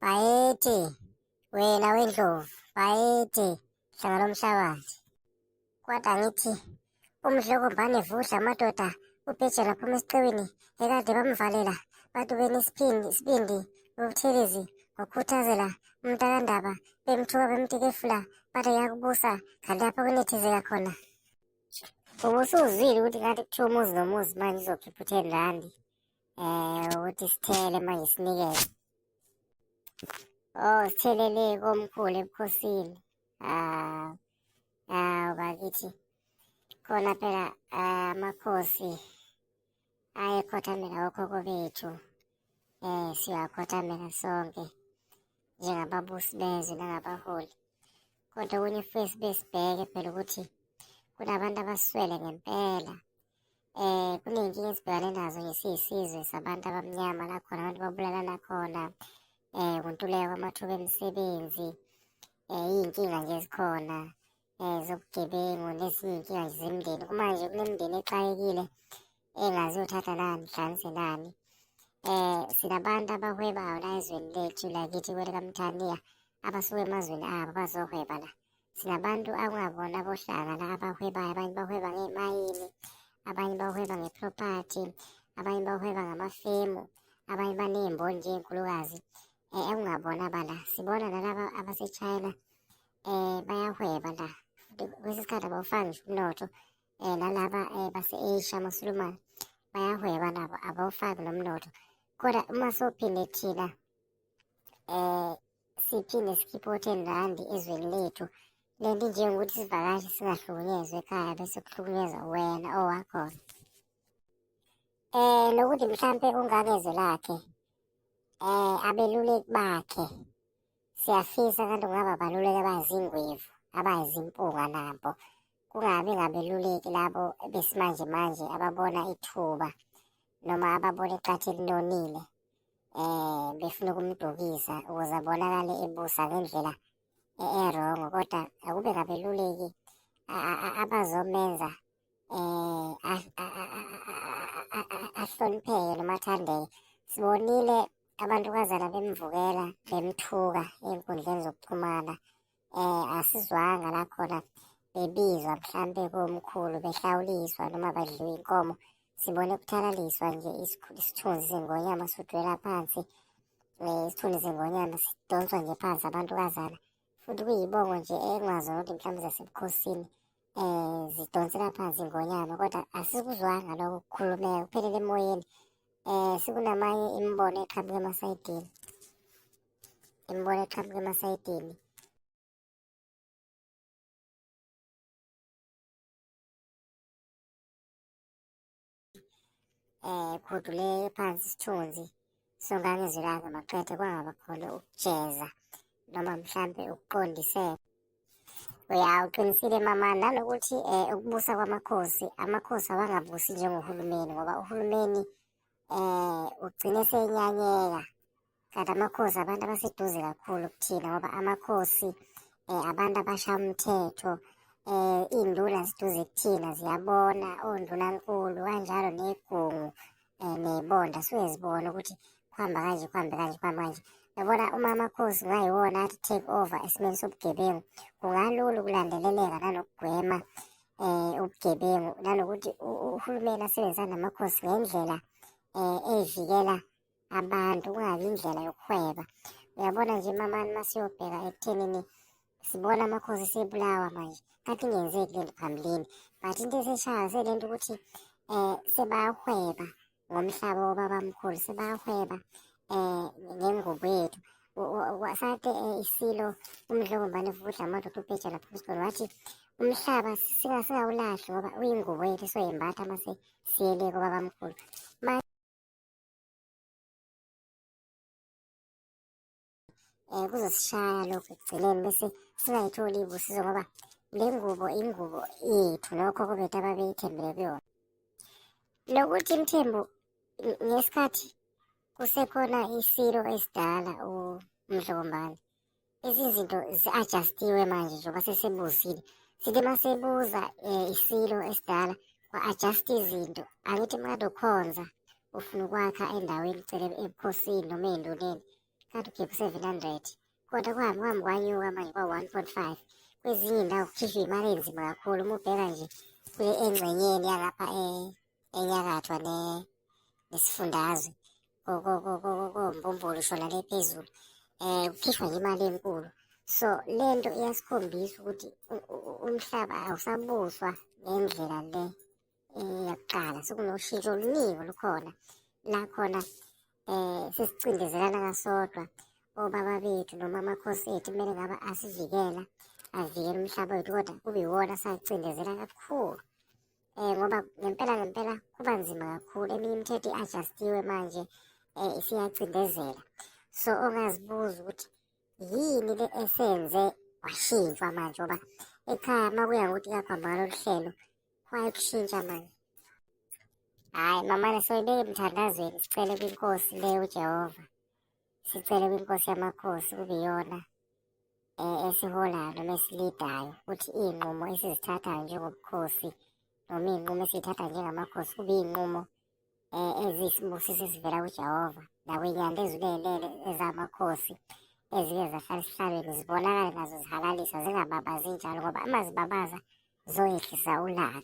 Bayeti, wena wendlovu, bayeti, hlanga lomhlabathi. Kodwa ngithi, umdlokombane vudla amadoda ubheja laphuma esicewini, ekade bamvalela, bathi isibindi, ubuthelezi, wakhuthazela umntakandaba, bemthuka bemtikefula, bathi yakubusa, kanti lapha kunethezeka khona. Ubusuzwile ukuthi ngathi kuthiwa umuzi nomuzi manje uzokhipha u-R10, ukuthi sithele manje sinikele. Oh, sithelele komkhulu ebukhosini. Bakithi khona phela amakhosi ayekhothamela okhokho bethu. Siyakhothamela sonke njengababusi bezwe nangabaholi. Kodwa okunye futhi besibheke phela ukuthi kunabantu abaswele ngempela. Kuney'nkinga esibhekane nazo nje siyisizwe sabantu abamnyama la khona abantu babulalana khona. Ukuntuleka kwamathuba emisebenzi, iy'nkinga nje ezikhona zobugebengu nezinye iy'nkinga nje zemindeni. Manje kunemindeni exakekile engazi yothatha nani hlanise nani. Sinabantu abahwebayo la ezweni lethu lakithi kwele kaMthaniya abasuke emazweni abo bazohweba la. Sinabantu akungabona abohlanga la abahwebayo, abanye bahweba ngey'mayini, abanye bahweba nge-property, abanye bahweba ngamafemu, abanye baney'mboni nje ey'nkulukazi. Ekungabona bala sibona nalaba abase-China bayahweba la, kwesinye isikhathi abawufaki ngisho umnotho. Nalaba base-Asia amaSulumane bayahweba nabo abawufaki nomnotho. Kodwa uma sophinde thina siphinde sikhiphe u-R10 ezweni lethu, lento njengokuthi isivakashi singahlukunyezwa ekhaya bese kuhlukunyezwa wena owakhona. Nokuthi mhlampe ungangezwe lakhe abeluleki bakhe, siyafisa kanti kungaba abaluleki abayizingwevu, abayizimpunga nabo. Kungabi ngabeluleki labo besimanje manje ababona ithuba noma ababona iqathe elinonile befuna ukumdukisa ukuze abonakale ebusa ngendlela erongo. Kodwa akube ngabeluleki abazomenza ahlonipheke noma athandeke. Sibonile abantukazana bemvukela bemthuka ey'nkundleni zokuxhumana. Asizwanga la khona bebizwa mhlampe komkhulu behlawuliswa noma badliwe inkomo. Sibone kuthalaliswa nje isithunzi sengonyama sudwela phansi, isithunzi sengonyama sidonswa nje phansi abantukazana. Futhi kuyibongo nje engingazona ukuthi mhlawumbe zasebukhosini zidonsela phansi ingonyama. Kodwa asikuzwanga lokho kukhulumeka kuphelele emoyeni. Sekunamanye imibono eqhamuka emasayidini, khuduleke phansi isithunzi songangezwelanga maqede kwangaba khona ukujeza noma mhlampe ukuqondiseka. Uqinisile mama, nanokuthi ukubusa kwamakhosi, amakhosi awangabusi njengohulumeni ngoba uhulumeni ugcine senyanyeka, kanti amakhosi abantu abaseduze kakhulu kuthina ngoba amakhosi abantu abashaya umthetho. Iy'nduna ziduze kuthina ziyabona, ondunankulu kanjalo negungu ney'bonda suke zibona ukuthi kuhamba kanje kuhambe kanje kuhambe kanje. Yabona uma amakhosi kungayiwona athi take over esimeni sobugebengu, kungalula ukulandeleleka nanokugwema ubugebengu, nanokuthi uhulumeni asebenzisane namakhosi ngendlela evikela abantu, kungabi indlela yokuhweba. Uyabona nje mamani masiyobheka ekuthenini sibona amakhosi sebulawa manje, kanti ingenzeki lento phambilini. But into eseshayo selento ukuthi sebayahweba ngomhlaba wobabamkhulu, sebayahweba ngengubo yethu. Sathi isilo umdlokombane vudla amadoda ubheja lapha esikole wathi umhlaba singawulahli ngoba uyingubo yethu soyimbatha mase siyele kobabamkhulu. Kuzosishaya lokho ekugcineni bese singayitholi ibusiso ngoba le ngubo ingubo yethu nokhokho bethu ababeyithembele kuyona. Nokuthi Mthembu ngesikhathi kusekhona isilo esidala umdlokombane, ezinye izinto zi-adjust-iwe manje njengoba sesebuzile. Sithi masebuza isilo esidala kwa-adjust izinto. Angithi mkade ukhonza ufuna ukwakha endaweni cele ebukhosini noma ey'nduneni, kade ukhiphe 700 kodwa kuhambe kwanyuka manje kwa-1.5. Kwezinye iy'ndawo kukhishwa imali enzima kakhulu uma ubheka nje kule engxenyeni yalapha enyakatho nesifundazwe koMbombolo shona le phezulu kukhishwa nje imali enkulu. So le nto iyasikhombisa ukuthi umhlaba awusabuswa ngendlela le yakuqala. Sekunoshintsho oluningi olukhona la khona sesicindezelana kasodwa. Obaba bethu noma amakhosi ethu kumele ngabe asivikela, avikele umhlaba wethu, kodwa kube iwona asacindezela kakhulu. Ngoba ngempela kuba nzima kakhulu. Eminye imithetho i-adjust-iwe manje isiyacindezela. So ongazibuza ukuthi yini le esenze washintshwa manje, ngoba ekhaya uma kuya ngokuthi kuyakuhamba ngalolu hlelo kwayikushintsha manje. Hhayi mamane soyibeke emthandazweni, sicele kwinkosi le uJehova, sicele kwinkosi yamakhosi kube iyona esiholayo noma esilidayo, ukuthi iy'nqumo esizithathayo njengobukhosi noma iy'nqumo esiy'thatha njengamakhosi kube iy'nqumo eziyisibusiso esivela kuJehova nakwinyanda ezulelele ezamakhosi ezike zahlala esihlabeni zibonakale nazo zihalaliswa, zingababazi njalo, ngoba uma zibabaza zoyehlisa ulaka.